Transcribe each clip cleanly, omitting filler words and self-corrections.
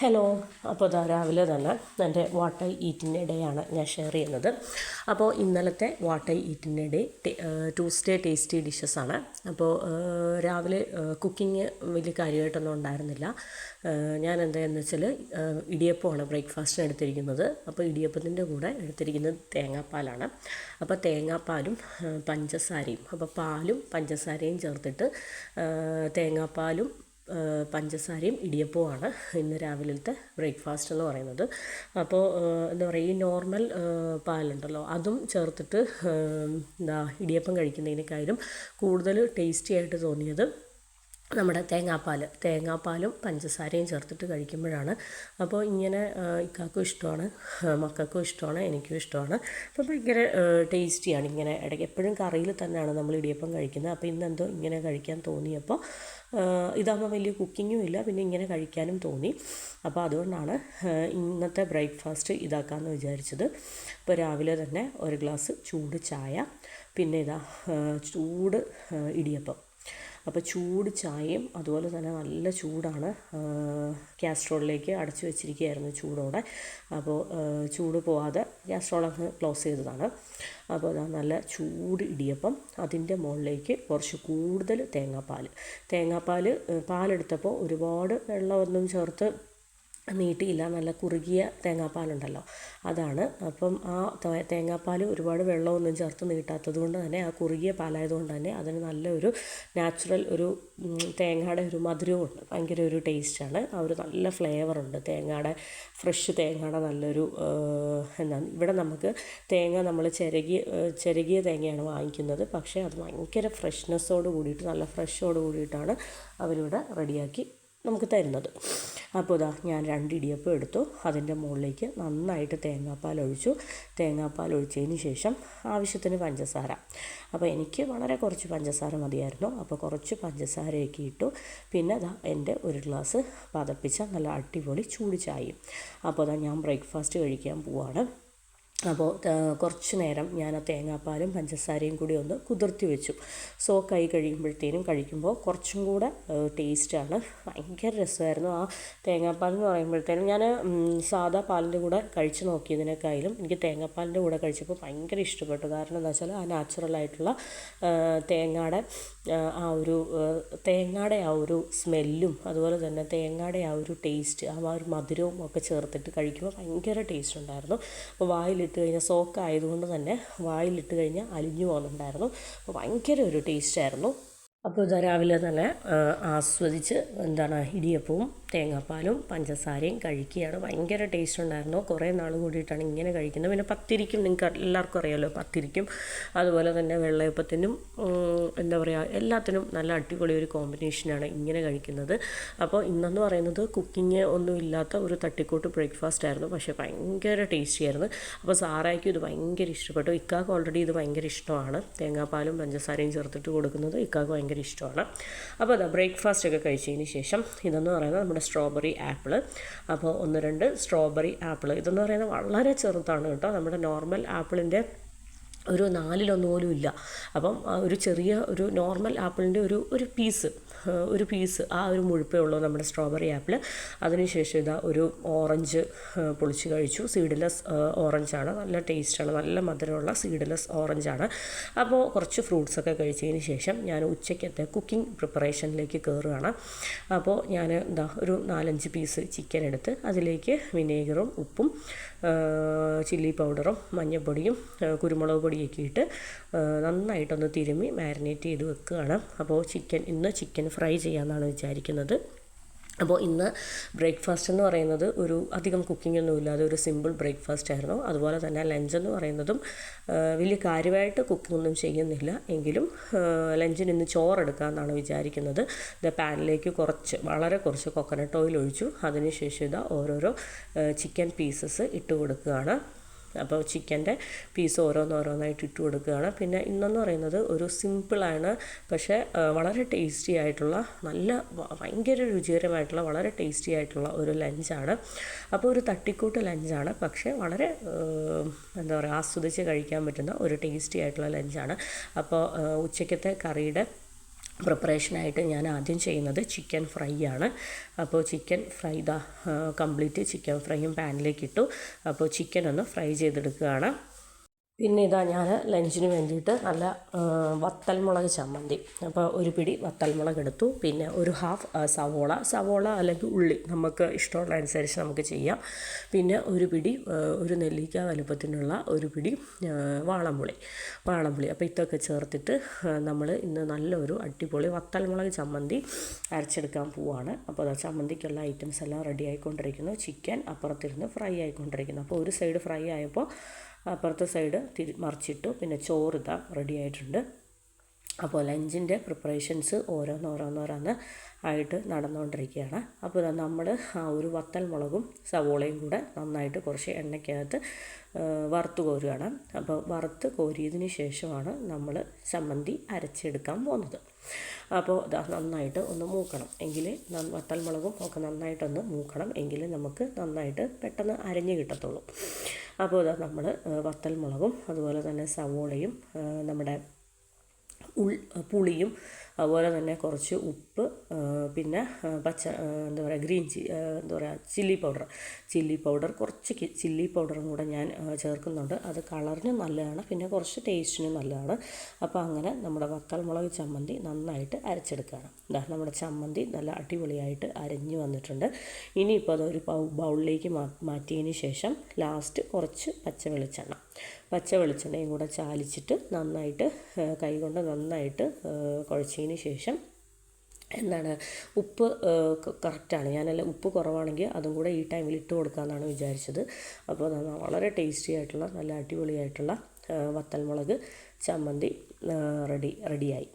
Hello. അപ്പോൾ രാവിലെ തന്നെ എൻ്റെ what I eat in A day ആണ് ഞാൻ ഷെയർ ചെയ്യുന്നത്. അപ്പോൾ ഇന്നലത്തെ what I eat in A day Tuesday tasty dishes ആണ്. അപ്പോൾ രാവിലെ കുക്കിംഗ് വലിയ കാര്യമായിട്ടൊന്നും ഉണ്ടായിരുന്നില്ല. ഞാൻ എന്താണെന്ന് വെച്ചാൽ ഇടിയപ്പമാണ് ബ്രേക്ക്ഫാസ്റ്റിന് എടുത്തിരിക്കുന്നത്. അപ്പോൾ ഇടിയപ്പത്തിൻ്റെ കൂടെ എടുത്തിരിക്കുന്നത് തേങ്ങാപ്പാലാണ്. അപ്പോൾ തേങ്ങാപ്പാലും പഞ്ചസാരയും, അപ്പോൾ പാലും പഞ്ചസാരയും ചേർത്തിട്ട് തേങ്ങാപ്പാലും പഞ്ചസാരയും ഇടിയപ്പവുമാണ് ഇന്ന് രാവിലത്തെ ബ്രേക്ക്ഫാസ്റ്റ് എന്ന് പറയുന്നത്. അപ്പോൾ എന്താ പറയുക, ഈ നോർമൽ പാലുണ്ടല്ലോ അതും ചേർത്തിട്ട് ഇടിയപ്പം കഴിക്കുന്നതിനേക്കാളും കൂടുതൽ ടേസ്റ്റി ആയിട്ട് തോന്നിയത് നമ്മുടെ തേങ്ങാപ്പാലും പഞ്ചസാരയും ചേർത്തിട്ട് കഴിക്കുമ്പോഴാണ്. അപ്പോൾ ഇങ്ങനെ ഇക്കാക്കും ഇഷ്ടമാണ്, മക്കൾക്കും ഇഷ്ടമാണ്, എനിക്കും ഇഷ്ടമാണ്. അപ്പോൾ ഭയങ്കര ടേസ്റ്റിയാണ്. ഇങ്ങനെ ഇടയ്ക്ക് എപ്പോഴും കറിയിൽ തന്നെയാണ് നമ്മൾ ഇടിയപ്പം കഴിക്കുന്നത്. അപ്പോൾ ഇന്നെന്തോ ഇങ്ങനെ കഴിക്കാൻ തോന്നിയപ്പോൾ ഇതാകുമ്പോൾ വലിയ കുക്കിങ്ങും ഇല്ല, പിന്നെ ഇങ്ങനെ കഴിക്കാനും തോന്നി. അപ്പോൾ അതുകൊണ്ടാണ് ഇന്നത്തെ ബ്രേക്ക്ഫാസ്റ്റ് ഇതാക്കാമെന്ന് വിചാരിച്ചത്. ഇപ്പോൾ രാവിലെ തന്നെ ഒരു ഗ്ലാസ് ചൂട് ചായ, പിന്നെ ചൂട് ഇടിയപ്പം. അപ്പോൾ ചൂട് ചായയും അതുപോലെ തന്നെ നല്ല ചൂടാണ്. കാസ്ട്രോളിലേക്ക് അടച്ചു വെച്ചിരിക്കുകയായിരുന്നു ചൂടോടെ. അപ്പോൾ ചൂട് പോവാതെ കാസ്ട്രോൾ അങ്ങ് ക്ലോസ് ചെയ്തതാണ്. അപ്പോൾ നല്ല ചൂട് ഇടിയപ്പം, അതിൻ്റെ മുകളിലേക്ക് കുറച്ച് കൂടുതൽ പാലെടുത്തപ്പോൾ ഒരുപാട് വെള്ളമൊന്നും ചേർത്ത് നീട്ടിയില്ല. നല്ല കുറുകിയ തേങ്ങാപ്പാലുണ്ടല്ലോ അതാണ്. അപ്പം ആ തേങ്ങാപ്പാൽ ഒരുപാട് വെള്ളമൊന്നും ചേർത്ത് നീട്ടാത്തത് കൊണ്ട് തന്നെ, ആ കുറുകിയ പാലായതുകൊണ്ട് തന്നെ അതിന് നല്ലൊരു നാച്ചുറൽ ഒരു തേങ്ങയുടെ ഒരു മധുരമുണ്ട്. ഭയങ്കര ഒരു ടേസ്റ്റാണ്. ആ ഒരു നല്ല ഫ്ലേവറുണ്ട് ഫ്രഷ് തേങ്ങയുടെ നല്ലൊരു ഇവിടെ നമുക്ക് തേങ്ങ നമ്മൾ ചിരകിയ തേങ്ങയാണ് വാങ്ങിക്കുന്നത്. പക്ഷേ അത് ഭയങ്കര ഫ്രഷ്നെസ്സോട് കൂടിയിട്ട്, നല്ല ഫ്രഷോട് കൂടിയിട്ടാണ് അവരിവിടെ റെഡിയാക്കി നമുക്ക് തരുന്നത്. അപ്പോൾ ഞാൻ 2 ഇടിയപ്പം എടുത്തു. അതിൻ്റെ മുകളിലേക്ക് നന്നായിട്ട് തേങ്ങാപ്പാൽ ഒഴിച്ചതിന് ശേഷം ആവശ്യത്തിന് പഞ്ചസാര. അപ്പോൾ എനിക്ക് വളരെ കുറച്ച് പഞ്ചസാര മതിയായിരുന്നു. അപ്പോൾ കുറച്ച് പഞ്ചസാരയൊക്കെ ഇട്ടു. പിന്നെ എൻ്റെ ഒരു ഗ്ലാസ് പതപ്പിച്ച നല്ല അടിപൊളി ചൂട് ചായയും. അപ്പോൾ ഞാൻ ബ്രേക്ക്ഫാസ്റ്റ് കഴിക്കാൻ പോവാണ്. അപ്പോൾ കുറച്ച് നേരം ഞാൻ ആ തേങ്ങാപ്പാലും പഞ്ചസാരയും കൂടി ഒന്ന് കുതിർത്തി വെച്ചു. സോക്കായി കഴിക്കുമ്പോൾ കുറച്ചും കൂടെ ടേസ്റ്റാണ്. ഭയങ്കര രസമായിരുന്നു. ആ തേങ്ങാപ്പാൽ എന്ന് പറയുമ്പോഴത്തേനും ഞാൻ സാധാ പാലിൻ്റെ കൂടെ കഴിച്ച് നോക്കിയതിനേക്കാളും എനിക്ക് തേങ്ങാപ്പാലിൻ്റെ കൂടെ കഴിച്ചപ്പോൾ ഭയങ്കര ഇഷ്ടപ്പെട്ടു. കാരണം എന്താ വെച്ചാൽ ആ നാച്ചുറലായിട്ടുള്ള തേങ്ങയുടെ ആ ഒരു സ്മെല്ലും, അതുപോലെ തന്നെ തേങ്ങയുടെ ആ ഒരു ടേസ്റ്റ്, ആ ഒരു മധുരവും ഒക്കെ ചേർത്തിട്ട് കഴിക്കുമ്പോൾ ഭയങ്കര ടേസ്റ്റ് ഉണ്ടായിരുന്നു. അപ്പോൾ വായിലിട്ട് കഴിഞ്ഞാൽ സോക്കായതുകൊണ്ട് തന്നെ വായിലിട്ട് കഴിഞ്ഞാൽ അലിഞ്ഞു പോകുന്നുണ്ടായിരുന്നു. അപ്പോൾ ഭയങ്കര ഒരു ടേസ്റ്റായിരുന്നു. അപ്പോൾ രാവിലെ തന്നെ ആസ്വദിച്ച് ഇടിയപ്പവും തേങ്ങാപ്പാലും പഞ്ചസാരയും കഴിക്കുകയാണ്. ഭയങ്കര ടേസ്റ്റ് ഉണ്ടായിരുന്നു. കുറേ നാൾ കൂടിയിട്ടാണ് ഇങ്ങനെ കഴിക്കുന്നത്. പിന്നെ പത്തിരിക്കും നിങ്ങൾക്ക് എല്ലാവർക്കും അറിയാമല്ലോ, പത്തിരിക്കും അതുപോലെ തന്നെ വെള്ളയപ്പത്തിനും എല്ലാത്തിനും നല്ല അടിപൊളി ഒരു കോമ്പിനേഷനാണ് ഇങ്ങനെ കഴിക്കുന്നത്. അപ്പോൾ ഇന്നെന്ന് പറയുന്നത് കുക്കിംഗ് ഒന്നും ഇല്ലാത്ത ഒരു തട്ടിക്കൂട്ട് ബ്രേക്ക്ഫാസ്റ്റ് ആയിരുന്നു. പക്ഷേ ഭയങ്കര ടേസ്റ്റി ആയിരുന്നു. അപ്പോൾ സാറായ്ക്കും ഇത് ഭയങ്കര ഇഷ്ടപ്പെട്ടു. ഇക്കാക്ക് ഓൾറെഡി ഇത് ഭയങ്കര ഇഷ്ടമാണ്. തേങ്ങാപ്പാലും പഞ്ചസാരയും ചേർത്തിട്ട് കൊടുക്കുന്നത് ഇക്കാക്ക് ഭയങ്കര ഇഷ്ടമാണ്. അപ്പോൾ ബ്രേക്ക്ഫാസ്റ്റ് ഒക്കെ കഴിച്ചതിന് ശേഷം ഇതെന്ന് പറയുന്നത് നമ്മുടെ സ്ട്രോബെറി ആപ്പിൾ. അപ്പോൾ 1-2 സ്ട്രോബെറി ആപ്പിൾ. ഇതെന്ന് പറയുന്നത് വളരെ ചെറുതാണ് കേട്ടോ. നമ്മുടെ നോർമൽ ആപ്പിളിൻ്റെ ഒരു 4-1 പോലും ഇല്ല. അപ്പം ഒരു നോർമൽ ആപ്പിളിൻ്റെ ഒരു പീസ് ആ ഒരു മുഴുപ്പേ ഉള്ളൂ നമ്മുടെ സ്ട്രോബെറി ആപ്പിൾ. അതിനുശേഷം ഒരു ഓറഞ്ച് പൊളിച്ച് കഴിച്ചു. സീഡ്ലെസ് ഓറഞ്ചാണ്, നല്ല ടേസ്റ്റാണ്, നല്ല മധുരമുള്ള സീഡ്ലെസ് ഓറഞ്ചാണ്. അപ്പോൾ കുറച്ച് ഫ്രൂട്ട്സൊക്കെ കഴിച്ചതിന് ശേഷം ഞാൻ ഉച്ചയ്ക്കത്തെ കുക്കിംഗ് പ്രിപ്പറേഷനിലേക്ക് കയറുകയാണ്. അപ്പോൾ ഞാൻ ഒരു 4-5 പീസ് ചിക്കൻ എടുത്ത് അതിലേക്ക് വിനേഗറും ഉപ്പും ചില്ലി പൗഡറും മഞ്ഞൾപ്പൊടിയും കുരുമുളക് പൊടിയൊക്കെ ഇട്ട് നന്നായിട്ടൊന്ന് തിരുമ്മി മാരിനേറ്റ് ചെയ്ത് വെക്കുകയാണ്. അപ്പോൾ ഇന്ന് ചിക്കൻ ഫ്രൈ ചെയ്യാമെന്നാണ് വിചാരിക്കുന്നത്. അപ്പോൾ ഇന്ന് ബ്രേക്ക്ഫാസ്റ്റ് എന്ന് പറയുന്നത് ഒരു അധികം കുക്കിംഗ് ഒന്നും ഇല്ലാതെ ഒരു സിമ്പിൾ ബ്രേക്ക്ഫാസ്റ്റ് ആയിരുന്നു. അതുപോലെ തന്നെ ലഞ്ച് എന്ന് പറയുന്നതും വലിയ കാര്യമായിട്ട് കുക്കിംഗ് ഒന്നും ചെയ്യുന്നില്ല. എങ്കിലും ലഞ്ചിന് ഇന്ന് ചോറെടുക്കാമെന്നാണ് വിചാരിക്കുന്നത്. പാനിലേക്ക് വളരെ കുറച്ച് കോക്കനട്ട് ഓയിൽ ഒഴിച്ചു. അതിനുശേഷം ഓരോരോ ചിക്കൻ പീസസ് ഇട്ട് കൊടുക്കുകയാണ്. അപ്പോൾ ചിക്കൻ്റെ പീസ് ഓരോന്നായിട്ട് ഇട്ട് കൊടുക്കുകയാണ്. പിന്നെ ഇന്നെന്ന് പറയുന്നത് ഒരു സിമ്പിളാണ്, പക്ഷേ വളരെ ടേസ്റ്റി ആയിട്ടുള്ള, ഭയങ്കര രുചികരമായിട്ടുള്ള, വളരെ ടേസ്റ്റി ആയിട്ടുള്ള ഒരു ലഞ്ചാണ്. അപ്പോൾ ഒരു തട്ടിക്കൂട്ട് ലഞ്ചാണ്, പക്ഷേ വളരെ ആസ്വദിച്ച് കഴിക്കാൻ പറ്റുന്ന ഒരു ടേസ്റ്റി ആയിട്ടുള്ള ലഞ്ചാണ്. അപ്പോൾ ഉച്ചയ്ക്കത്തെ കറിയുടെ പ്രിപ്പറേഷനായിട്ട് ഞാൻ ആദ്യം ചെയ്യുന്നത് ചിക്കൻ ഫ്രൈ ആണ്. അപ്പോൾ ചിക്കൻ ഫ്രൈ കംപ്ലീറ്റ് ചിക്കൻ ഫ്രൈയും പാനിലേക്ക് ഇട്ടു. അപ്പോൾ ചിക്കൻ ഒന്ന് ഫ്രൈ ചെയ്തെടുക്കുകയാണ്. പിന്നെ ഇതാ ഞാൻ ലഞ്ചിന് വേണ്ടിയിട്ട് നല്ല വത്തൽമുളക് ചമ്മന്തി. അപ്പോൾ ഒരു പിടി വത്തൽമുളക് എടുത്തു. പിന്നെ ഒരു ഹാഫ് സവോള അല്ലെങ്കിൽ ഉള്ളി നമുക്ക് ഇഷ്ടമുള്ള അനുസരിച്ച് നമുക്ക് ചെയ്യാം. പിന്നെ ഒരു പിടി ഒരു നെല്ലിക്ക വലുപ്പത്തിനുള്ള ഒരു പിടി വാളംപുളി. അപ്പോൾ ഇതൊക്കെ ചേർത്തിട്ട് നമ്മൾ ഇന്ന് നല്ലൊരു അടിപൊളി വത്തൽമുളക് ചമ്മന്തി അരച്ചെടുക്കാൻ പോവുകയാണ്. അപ്പോൾ അതാ ചമ്മന്തിക്കുള്ള ഐറ്റംസ് എല്ലാം റെഡി ആയിക്കൊണ്ടിരിക്കുന്നു. ചിക്കൻ അപ്പുറത്തിരുന്ന് ഫ്രൈ ആയിക്കൊണ്ടിരിക്കുന്നു. അപ്പോൾ ഒരു സൈഡ് ഫ്രൈ ആയപ്പോൾ അപ്പുറത്തെ സൈഡ് മറിച്ചിട്ടു. പിന്നെ ചോറ് ഇതാ റെഡി ആയിട്ടുണ്ട്. അപ്പോൾ ലഞ്ചിൻ്റെ പ്രിപ്പറേഷൻസ് ഓരോന്നോരോന്നോരോന്ന് ആയിട്ട് നടന്നുകൊണ്ടിരിക്കുകയാണ്. അപ്പോൾ നമ്മൾ ആ ഒരു വത്തൽമുളകും സവോളയും കൂടെ നന്നായിട്ട് കുറച്ച് എണ്ണയ്ക്കകത്ത് വറുത്ത് കോരുകയാണ്. അപ്പോൾ വറുത്ത് കോരിയതിന് ശേഷമാണ് നമ്മൾ ചമ്മന്തി അരച്ചെടുക്കാൻ പോകുന്നത്. അപ്പോൾ നന്നായിട്ട് ഒന്ന് മൂക്കണം, എങ്കിൽ വത്തൽമുളകും ഒക്കെ നന്നായിട്ടൊന്ന് മൂക്കണം, എങ്കിൽ നമുക്ക് നന്നായിട്ട് പെട്ടെന്ന് അരഞ്ഞ് കിട്ടത്തുള്ളൂ. അപ്പോൾ നമ്മൾ വത്തൽമുളകും അതുപോലെ തന്നെ സവോളയും നമ്മുടെ പുളിയും അതുപോലെ തന്നെ കുറച്ച് ഉപ്പ്, പിന്നെ ഗ്രീൻ ചില്ലി പൗഡർ കുറച്ച് ചില്ലി പൗഡറും കൂടെ ഞാൻ ചേർക്കുന്നുണ്ട്. അത് കളറിന് നല്ലതാണ്, പിന്നെ കുറച്ച് ടേസ്റ്റിനും നല്ലതാണ്. അപ്പോൾ അങ്ങനെ നമ്മുടെ വത്തൽമുളക് ചമ്മന്തി നന്നായിട്ട് അരച്ചെടുക്കുകയാണ്. നമ്മുടെ ചമ്മന്തി നല്ല അടിപൊളിയായിട്ട് അരഞ്ഞു വന്നിട്ടുണ്ട്. ഇനിയിപ്പോൾ അതൊരു ബൗളിലേക്ക് മാറ്റിയതിന് ശേഷം ലാസ്റ്റ് കുറച്ച് പച്ച വെളിച്ചെണ്ണയും കൂടെ ചാലിച്ചിട്ട് നന്നായിട്ട് കൈകൊണ്ട് നന്നായിട്ട് കുഴച്ചതിന് ശേഷം ഉപ്പ് കറക്റ്റാണ്. ഞാനല്ല ഉപ്പ് കുറവാണെങ്കിൽ അതും കൂടെ ഈ ടൈമിൽ ഇട്ട് കൊടുക്കാമെന്നാണ് വിചാരിച്ചത്. അപ്പോൾ വളരെ ടേസ്റ്റി ആയിട്ടുള്ള നല്ല അടിപൊളിയായിട്ടുള്ള വത്തൽമുളക് ചമ്മന്തി റെഡിയായി.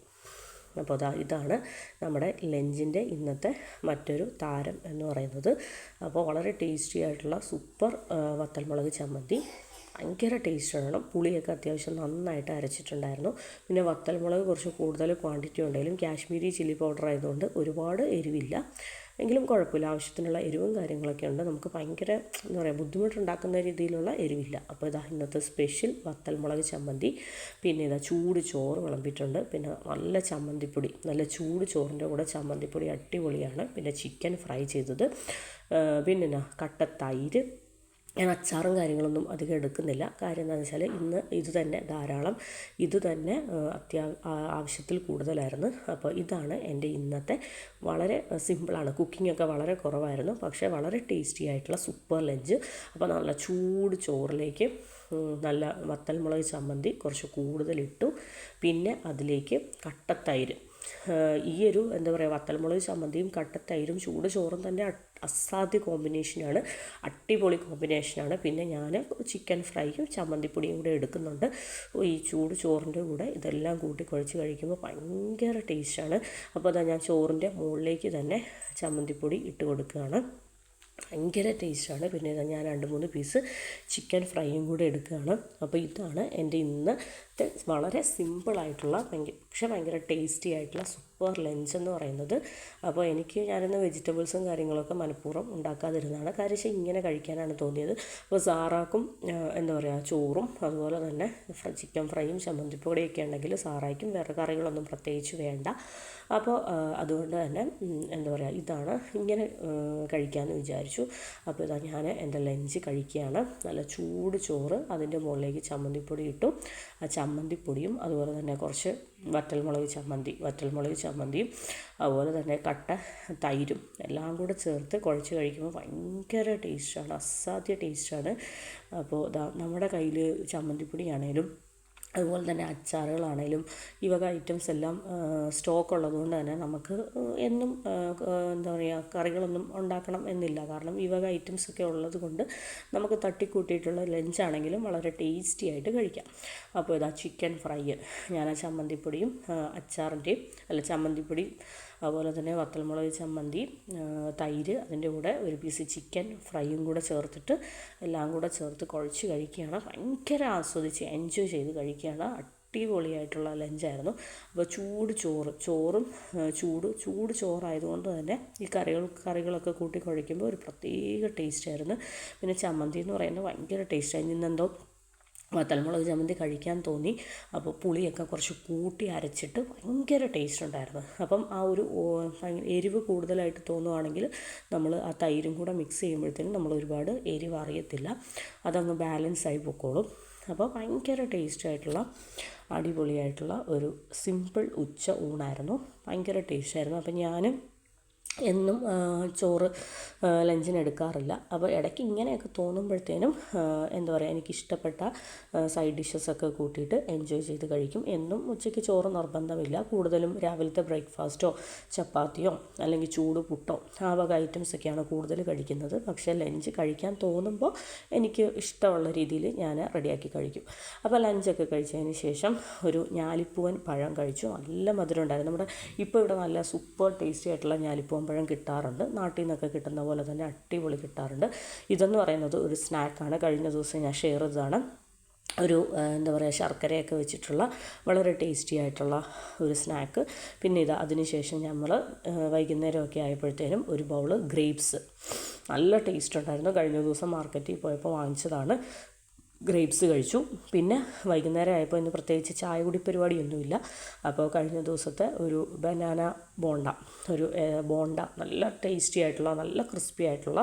അപ്പോൾ ഇതാണ് നമ്മുടെ ലഞ്ചിൻ്റെ ഇന്നത്തെ മറ്റൊരു താരം എന്ന് പറയുന്നത്. അപ്പോൾ വളരെ ടേസ്റ്റി ആയിട്ടുള്ള സൂപ്പർ വത്തൽമുളക് ചമ്മന്തി, ഭയങ്കര ടേസ്റ്റാണ്. പുളിയൊക്കെ അത്യാവശ്യം നന്നായിട്ട് അരച്ചിട്ടുണ്ടായിരുന്നു. പിന്നെ വത്തൽമുളക് കുറച്ച് കൂടുതൽ ക്വാണ്ടിറ്റി ഉണ്ടെങ്കിലും കാശ്മീരി ചില്ലി പൗഡർ ആയതുകൊണ്ട് ഒരുപാട് എരിവില്ല, എങ്കിലും കുഴപ്പമില്ല. ആവശ്യത്തിനുള്ള എരിവും കാര്യങ്ങളൊക്കെ ഉണ്ട്. നമുക്ക് ഭയങ്കര ബുദ്ധിമുട്ടുണ്ടാക്കുന്ന രീതിയിലുള്ള എരിവില്ല. അപ്പോൾ ഇന്നത്തെ സ്പെഷ്യൽ വത്തൽമുളക് ചമ്മന്തി. പിന്നെ ചൂട് ചോറ് വിളമ്പിയിട്ടുണ്ട്. പിന്നെ നല്ല ചമ്മന്തിപ്പൊടി, നല്ല ചൂട് ചോറിൻ്റെ കൂടെ ചമ്മന്തിപ്പൊടി അടിപൊളിയാണ്. പിന്നെ ചിക്കൻ ഫ്രൈ ചെയ്തത്, പിന്നെ കട്ട തൈര്. ഞാൻ അച്ചാറും കാര്യങ്ങളൊന്നും അധികം എടുക്കുന്നില്ല. കാര്യം എന്താണെന്ന് വെച്ചാൽ ഇന്ന് ഇത് തന്നെ ധാരാളം, ഇത് തന്നെ ആവശ്യത്തിൽ കൂടുതലായിരുന്നു. അപ്പോൾ ഇതാണ് എൻ്റെ ഇന്നത്തെ വളരെ സിമ്പിളാണ്. കുക്കിങ്ങൊക്കെ വളരെ കുറവായിരുന്നു, പക്ഷേ വളരെ ടേസ്റ്റി ആയിട്ടുള്ള സൂപ്പർ ലഞ്ച്. അപ്പോൾ നല്ല ചൂട് ചോറിലേക്ക് നല്ല വത്തൽമുളക് ചമ്മന്തി കുറച്ച് കൂടുതലിട്ടു. പിന്നെ അതിലേക്ക് കട്ടത്തൈര്. ഈ ഒരു വത്തൽമുളക് ചമ്മന്തിയും കട്ടത്തൈരും ചൂട് ചോറും തന്നെ അസാധ്യ കോമ്പിനേഷനാണ്, അടിപൊളി കോമ്പിനേഷനാണ്. പിന്നെ ഞാൻ ചിക്കൻ ഫ്രൈയും ചമ്മന്തിപ്പൊടിയും കൂടെ എടുക്കുന്നുണ്ട്. ഈ ചൂട് ചോറിൻ്റെ കൂടെ ഇതെല്ലാം കൂട്ടി കുഴച്ച് കഴിക്കുമ്പോൾ ഭയങ്കര ടേസ്റ്റാണ്. അപ്പോൾ ഞാൻ ചോറിൻ്റെ മുകളിലേക്ക് തന്നെ ചമ്മന്തിപ്പൊടി ഇട്ട് കൊടുക്കുകയാണ്. ഭയങ്കര ടേസ്റ്റാണ്. പിന്നെ ഞാൻ 2-3 പീസ് ചിക്കൻ ഫ്രൈയും കൂടെ എടുക്കുകയാണ്. അപ്പോൾ ഇതാണ് എൻ്റെ ഇന്നത്തെ വളരെ സിമ്പിളായിട്ടുള്ള പക്ഷേ ഭയങ്കര ടേസ്റ്റി ആയിട്ടുള്ള സൂപ്പർ ലഞ്ച് എന്ന് പറയുന്നത്. അപ്പോൾ ഞാനിന്ന് വെജിറ്റബിൾസും കാര്യങ്ങളൊക്കെ മനഃപൂർവ്വം ഉണ്ടാക്കാതിരുന്നതാണ്. കാര്യം ഇങ്ങനെ കഴിക്കാനാണ് തോന്നിയത്. അപ്പോൾ സാറാക്കും ചോറും അതുപോലെ തന്നെ ചിക്കൻ ഫ്രൈയും ചമ്മന്തിപ്പൊടിയൊക്കെ ഉണ്ടെങ്കിൽ സാറായ്ക്കും വേറെ കറികളൊന്നും പ്രത്യേകിച്ച് വേണ്ട. അപ്പോൾ അതുകൊണ്ട് തന്നെ ഇതാണ് ഇങ്ങനെ കഴിക്കാമെന്ന് വിചാരിച്ചു. അപ്പോൾ ഞാൻ എൻ്റെ ലഞ്ച് കഴിക്കുകയാണ്. നല്ല ചൂട് ചോറ്, അതിൻ്റെ മുകളിലേക്ക് ചമ്മന്തിപ്പൊടി ഇട്ടു. ആ ചമ്മന്തിപ്പൊടിയും അതുപോലെ തന്നെ കുറച്ച് വറ്റൽമുളക് ചമ്മന്തിയും അതുപോലെ തന്നെ കട്ട തൈരും എല്ലാം കൂടെ ചേർത്ത് കുഴച്ച് കഴിക്കുമ്പോൾ ഭയങ്കര ടേസ്റ്റാണ്, അസാധ്യ ടേസ്റ്റാണ്. അപ്പോൾ നമ്മുടെ കയ്യിൽ ചമ്മന്തിപ്പൊടിയാണേലും അതുപോലെ തന്നെ അച്ചാറുകളാണേലും ഈ വക ഐറ്റംസ് എല്ലാം സ്റ്റോക്ക് ഉള്ളതുകൊണ്ട് തന്നെ നമുക്ക് എന്നും കറികളൊന്നും ഉണ്ടാക്കണം എന്നില്ല. കാരണം ഈ വക ഐറ്റംസൊക്കെ ഉള്ളത് കൊണ്ട് നമുക്ക് തട്ടിക്കൂട്ടിയിട്ടുള്ള ലഞ്ചാണെങ്കിലും വളരെ ടേസ്റ്റി ആയിട്ട് കഴിക്കാം. അപ്പോൾ ചിക്കൻ ഫ്രൈ ഞാൻ ചമ്മന്തിപ്പൊടിയും ചമ്മന്തിപ്പൊടിയും അതുപോലെ തന്നെ വത്തൽമുളക് ചമ്മന്തി, തൈര്, അതിൻ്റെ കൂടെ ഒരു പീസ് ചിക്കൻ ഫ്രൈയും കൂടെ ചേർത്തിട്ട് എല്ലാം കൂടെ ചേർത്ത് കുഴച്ച് കഴിക്കുകയാണ്. ഭയങ്കര ആസ്വദിച്ച് എൻജോയ് ചെയ്ത് കഴിക്കുകയാണ്. അടിപൊളിയായിട്ടുള്ള ലഞ്ചായിരുന്നു. അപ്പോൾ ചോറും ചൂട് ചോറായതുകൊണ്ട് തന്നെ ഈ കറികളൊക്കെ കൂട്ടി കുഴയ്ക്കുമ്പോൾ ഒരു പ്രത്യേക ടേസ്റ്റായിരുന്നു. പിന്നെ ചമ്മന്തി എന്ന് പറയുന്നത് ഭയങ്കര ടേസ്റ്റായി. ഇന്നെന്തോ വത്തൽമുളക് ചമ്മന്തി കഴിക്കാൻ തോന്നി. അപ്പോൾ പുളിയൊക്കെ കുറച്ച് കൂട്ടി അരച്ചിട്ട് ഭയങ്കര ടേസ്റ്റ് ഉണ്ടായിരുന്നു. അപ്പം ആ ഒരു എരിവ് കൂടുതലായിട്ട് തോന്നുവാണെങ്കിൽ നമ്മൾ ആ തൈരും കൂടെ മിക്സ് ചെയ്യുമ്പോഴത്തേനും നമ്മൾ ഒരുപാട് എരിവ് അറിയത്തില്ല, അതങ്ങ് ബാലൻസായി പൊക്കോളും. അപ്പോൾ ഭയങ്കര ടേസ്റ്റായിട്ടുള്ള അടിപൊളിയായിട്ടുള്ള ഒരു സിമ്പിൾ ഉച്ച ഊണായിരുന്നു. ഭയങ്കര ടേസ്റ്റായിരുന്നു. അപ്പം ഞാനും എന്നും ചോറ് ലഞ്ചിന് എടുക്കാറില്ല. അപ്പോൾ ഇടയ്ക്ക് ഇങ്ങനെയൊക്കെ തോന്നുമ്പോഴത്തേനും എന്താ പറയുക, എനിക്കിഷ്ടപ്പെട്ട സൈഡ് ഡിഷസൊക്കെ കൂട്ടിയിട്ട് എൻജോയ് ചെയ്ത് കഴിക്കും. എന്നും ഉച്ചയ്ക്ക് ചോറ് നിർബന്ധമില്ല. കൂടുതലും രാവിലത്തെ ബ്രേക്ക്ഫാസ്റ്റോ ചപ്പാത്തിയോ അല്ലെങ്കിൽ ചൂട് പുട്ടോ ആ വക ഐറ്റംസൊക്കെയാണ് കൂടുതൽ കഴിക്കുന്നത്. പക്ഷേ ലഞ്ച് കഴിക്കാൻ തോന്നുമ്പോൾ എനിക്ക് ഇഷ്ടമുള്ള രീതിയിൽ ഞാൻ റെഡിയാക്കി കഴിക്കും. അപ്പോൾ ലഞ്ചൊക്കെ കഴിച്ചതിന് ശേഷം ഒരു ഞാലിപ്പൂവൻ പഴം കഴിച്ചു. നല്ല മധുരം ഉണ്ടായിരുന്നു. നമ്മുടെ ഇപ്പോൾ ഇവിടെ നല്ല സൂപ്പർ ടേസ്റ്റി ആയിട്ടുള്ള ഞാലിപ്പൂവൻ പഴം കിട്ടാറുണ്ട്. നാട്ടിൽ നിന്നൊക്കെ കിട്ടുന്ന പോലെ തന്നെ അടിപൊളി കിട്ടാറുണ്ട്. ഇതെന്ന് പറയുന്നത് ഒരു സ്നാക്കാണ്. കഴിഞ്ഞ ദിവസം ഞാൻ ഷെയർ ചെയ്തതാണ്. ഒരു എന്താ പറയുക, ശർക്കരയൊക്കെ വെച്ചിട്ടുള്ള വളരെ ടേസ്റ്റി ആയിട്ടുള്ള ഒരു സ്നാക്ക്. പിന്നെ അതിനുശേഷം നമ്മൾ വൈകുന്നേരമൊക്കെ ആയപ്പോഴത്തേനും ഒരു ബൗള് ഗ്രേപ്സ്, നല്ല ടേസ്റ്റ് ഉണ്ടായിരുന്നു. കഴിഞ്ഞ ദിവസം മാർക്കറ്റിൽ പോയപ്പോൾ വാങ്ങിച്ചതാണ്. ഗ്രേപ്സ് കഴിച്ചു. പിന്നെ വൈകുന്നേരം ആയപ്പോൾ ഇന്ന് പ്രത്യേകിച്ച് ചായ കുടി പരിപാടിയൊന്നുമില്ല. അപ്പോൾ കഴിഞ്ഞ ദിവസത്തെ ഒരു ബനാന ബോണ്ട, ഒരു ബോണ്ട, നല്ല ടേസ്റ്റി ആയിട്ടുള്ള നല്ല ക്രിസ്പി ആയിട്ടുള്ള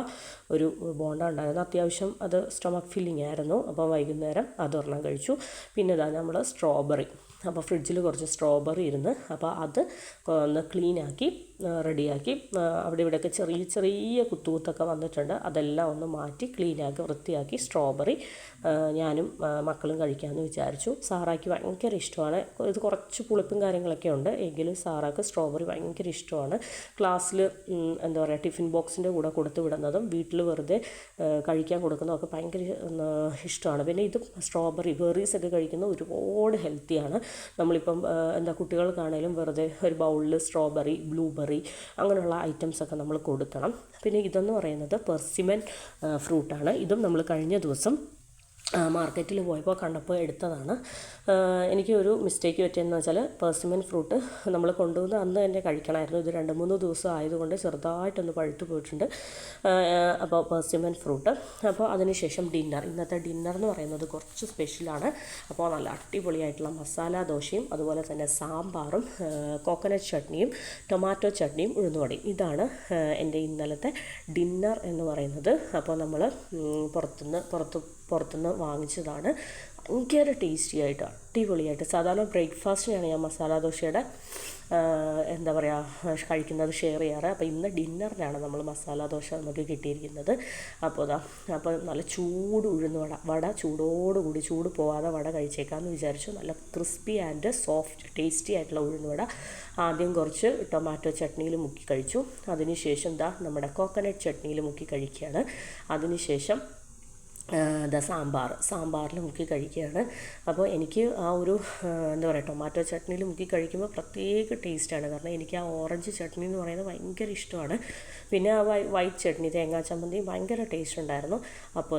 ഒരു ബോണ്ട ഉണ്ടായിരുന്നു. അത്യാവശ്യം അത് സ്റ്റൊമക്ക് ഫില്ലിംഗ് ആയിരുന്നു. അപ്പോൾ വൈകുന്നേരം അതൊരെണ്ണം കഴിച്ചു. പിന്നെ നമ്മൾ സ്ട്രോബെറി, അപ്പോൾ ഫ്രിഡ്ജിൽ കുറച്ച് സ്ട്രോബെറി ഇരുന്ന്, അപ്പോൾ അത് ഒന്ന് ക്ലീനാക്കി റെഡിയാക്കി. അവിടെ ഇവിടെയൊക്കെ ചെറിയ ചെറിയ കുത്തുകുത്തൊക്കെ വന്നിട്ടുണ്ട്. അതെല്ലാം ഒന്ന് മാറ്റി ക്ലീനാക്കി വൃത്തിയാക്കി സ്ട്രോബെറി ഞാനും മക്കളും കഴിക്കാമെന്ന് വിചാരിച്ചു. സാറാക്ക് ഭയങ്കര ഇഷ്ടമാണ്. ഇത് കുറച്ച് പുളിപ്പും കാര്യങ്ങളൊക്കെ ഉണ്ട്, എങ്കിലും സാറാക്ക് സ്ട്രോബെറി ഭയങ്കര ഇഷ്ടമാണ്. ക്ലാസ്സിൽ എന്താ പറയുക, ടിഫിൻ ബോക്സിൻ്റെ കൂടെ കൊടുത്തു വിടുന്നതും വീട്ടിൽ വെറുതെ കഴിക്കാൻ കൊടുക്കുന്നതൊക്കെ ഭയങ്കര ഇഷ്ടമാണ്. പിന്നെ ഇത് സ്ട്രോബെറി ബെറീസൊക്കെ കഴിക്കുന്നത് ഒരുപാട് ഹെൽത്തിയാണ്. നമ്മളിപ്പം എന്താ കുട്ടികൾക്കാണേലും വെറുതെ ഒരു ബൗളിൽ സ്ട്രോബെറി, ബ്ലൂബെറി അങ്ങനെയുള്ള ഐറ്റംസൊക്കെ നമ്മൾ കൊടുക്കണം. പിന്നെ ഇതെന്ന് പറയുന്നത് പെർസിമൻ ഫ്രൂട്ടാണ്. ഇതും നമ്മൾ കഴിഞ്ഞ ദിവസം മാർക്കറ്റിൽ പോയപ്പോൾ കണ്ടപ്പോൾ എടുത്തതാണ്. എനിക്ക് ഒരു മിസ്റ്റേക്ക് പറ്റിയെന്ന് വെച്ചാൽ പെർസിമൻ ഫ്രൂട്ട് നമ്മൾ കൊണ്ടുവന്ന് അന്ന് തന്നെ കഴിക്കണമായിരുന്നു. ഇത് 2-3 ദിവസം ആയതുകൊണ്ട് ചെറുതായിട്ടൊന്ന് പഴുത്തു പോയിട്ടുണ്ട്. അപ്പോൾ പെർസിമൻ ഫ്രൂട്ട്. അപ്പോൾ അതിനുശേഷം ഇന്നത്തെ ഡിന്നർ എന്ന് പറയുന്നത് കുറച്ച് സ്പെഷ്യലാണ്. അപ്പോൾ നല്ല അടിപൊളിയായിട്ടുള്ള മസാല ദോശയും അതുപോലെ തന്നെ സാമ്പാറും കോക്കനട്ട് ചട്നിയും ടൊമാറ്റോ ചട്നിയും ഉഴുന്നുവടയും. ഇതാണ് എൻ്റെ ഇന്നലത്തെ ഡിന്നർ എന്ന് പറയുന്നത്. അപ്പോൾ നമ്മൾ പുറത്തുനിന്ന് വാങ്ങിച്ചതാണ്. ഭയങ്കര ടേസ്റ്റി ആയിട്ട് അടിപൊളിയായിട്ട്. സാധാരണ ബ്രേക്ക്ഫാസ്റ്റിനാണ് ഞാൻ മസാല ദോശയുടെ എന്താ പറയുക കഴിക്കുന്നത്, ഷെയർ ചെയ്യാറ്. അപ്പോൾ ഇന്ന് ഡിന്നറിനാണ് നമ്മൾ മസാല ദോശ നമുക്ക് കിട്ടിയിരിക്കുന്നത്. അപ്പോൾ നല്ല ചൂട് വട ചൂടോടുകൂടി, ചൂട് പോവാതെ വട കഴിച്ചേക്കാമെന്ന് വിചാരിച്ചു. നല്ല ക്രിസ്പി ആൻഡ് സോഫ്റ്റ് ടേസ്റ്റി ആയിട്ടുള്ള ഉഴുന്നുവട ആദ്യം കുറച്ച് ടൊമാറ്റോ ചട്നിയിൽ മുക്കി കഴിച്ചു. അതിനുശേഷം നമ്മുടെ കോക്കനട്ട് ചട്നിയിൽ മുക്കി കഴിക്കുകയാണ്. അതിനുശേഷം സാമ്പാറിൽ മുക്കി കഴിക്കുകയാണ്. അപ്പോൾ എനിക്ക് ആ ഒരു എന്താ പറയുക, ടൊമാറ്റോ ചട്നിയിൽ മുക്കി കഴിക്കുമ്പോൾ പ്രത്യേക ടേസ്റ്റാണ്. കാരണം എനിക്ക് ആ ഓറഞ്ച് ചട്നി എന്ന് പറയുന്നത് ഭയങ്കര ഇഷ്ടമാണ്. പിന്നെ ആ വൈറ്റ് ചട്നി, തേങ്ങാ ചമ്മന്തിയും ഭയങ്കര ടേസ്റ്റ് ഉണ്ടായിരുന്നു. അപ്പോൾ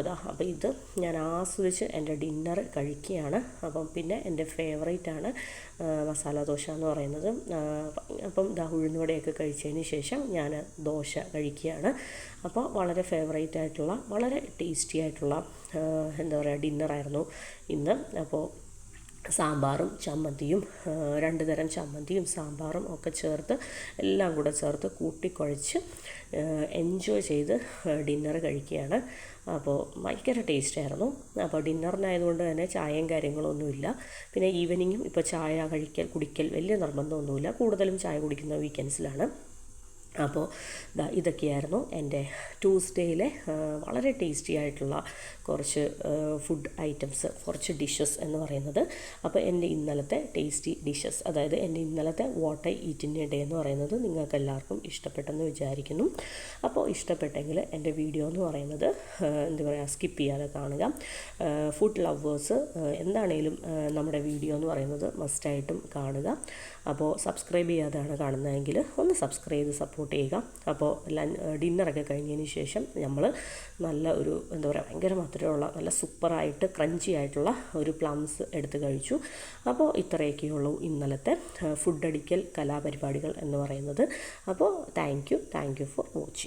ഇത് ഞാൻ ആസ്വദിച്ച് എൻ്റെ ഡിന്നർ കഴിക്കുകയാണ്. അപ്പം പിന്നെ എൻ്റെ ഫേവറേറ്റാണ് മസാല ദോശ എന്ന് പറയുന്നത്. അപ്പം ഉഴുന്നുവടയൊക്കെ കഴിച്ചതിന് ശേഷം ഞാൻ ദോശ കഴിക്കുകയാണ്. അപ്പോൾ വളരെ ഫേവറേറ്റ് ആയിട്ടുള്ള വളരെ ടേസ്റ്റി ആയിട്ടുള്ള എന്താ പറയുക ഡിന്നറായിരുന്നു ഇന്ന്. അപ്പോൾ സാമ്പാറും ചമ്മന്തിയും, 2 തരം ചമ്മന്തിയും സാമ്പാറും ഒക്കെ ചേർത്ത് എല്ലാം കൂടെ ചേർത്ത് കൂട്ടിക്കുഴച്ച് എൻജോയ് ചെയ്ത് ഡിന്നർ കഴിക്കുകയാണ്. അപ്പോൾ ഭയങ്കര ടേസ്റ്റായിരുന്നു. അപ്പോൾ ഡിന്നറിനായതുകൊണ്ട് തന്നെ ചായയും കാര്യങ്ങളൊന്നുമില്ല. പിന്നെ ഈവനിങ്ങും ഇപ്പോൾ ചായ കുടിക്കൽ വലിയ നിർബന്ധമൊന്നുമില്ല. കൂടുതലും ചായ കുടിക്കുന്ന വീക്കെൻഡ്സിലാണ്. അപ്പോൾ ഇതൊക്കെയായിരുന്നു എൻ്റെ ട്യൂസ്ഡേയിലെ വളരെ ടേസ്റ്റി ആയിട്ടുള്ള കുറച്ച് ഫുഡ് ഐറ്റംസ്, കുറച്ച് ഡിഷസ് എന്ന് പറയുന്നത്. അപ്പോൾ എൻ്റെ ഇന്നലത്തെ ടേസ്റ്റി ഡിഷസ്, അതായത് എൻ്റെ ഇന്നലത്തെ what I eat in A day എന്ന് പറയുന്നത് നിങ്ങൾക്ക് എല്ലാവർക്കും ഇഷ്ടപ്പെട്ടെന്ന് വിചാരിക്കുന്നു. അപ്പോൾ ഇഷ്ടപ്പെട്ടെങ്കിൽ എൻ്റെ വീഡിയോ എന്ന് പറയുന്നത് എന്താ പറയുക, സ്കിപ്പ് ചെയ്യാതെ കാണുക. ഫുഡ് ലവേഴ്സ് എന്താണേലും നമ്മുടെ വീഡിയോ എന്ന് പറയുന്നത് മസ്റ്റായിട്ടും കാണുക. അപ്പോൾ സബ്സ്ക്രൈബ് ചെയ്യാതെയാണ് കാണുന്നതെങ്കിൽ ഒന്ന് സബ്സ്ക്രൈബ് ചെയ്ത് സപ്പോർട്ട് ചെയ്യുക. അപ്പോൾ ഡിന്നറൊക്കെ കഴിഞ്ഞതിന് ശേഷം നമ്മൾ നല്ല ഒരു എന്താ പറയുക, ഭയങ്കര മധുരമുള്ള നല്ല സൂപ്പറായിട്ട് ക്രഞ്ചി ആയിട്ടുള്ള ഒരു പ്ലംസ് എടുത്ത് കഴിച്ചു. അപ്പോൾ ഇത്രയൊക്കെയുള്ളൂ ഇന്നലത്തെ ഫുഡ് അടിക്കൽ കലാപരിപാടികൾ എന്ന് പറയുന്നത്. അപ്പോൾ താങ്ക് യു ഫോർ വാച്ചിങ്.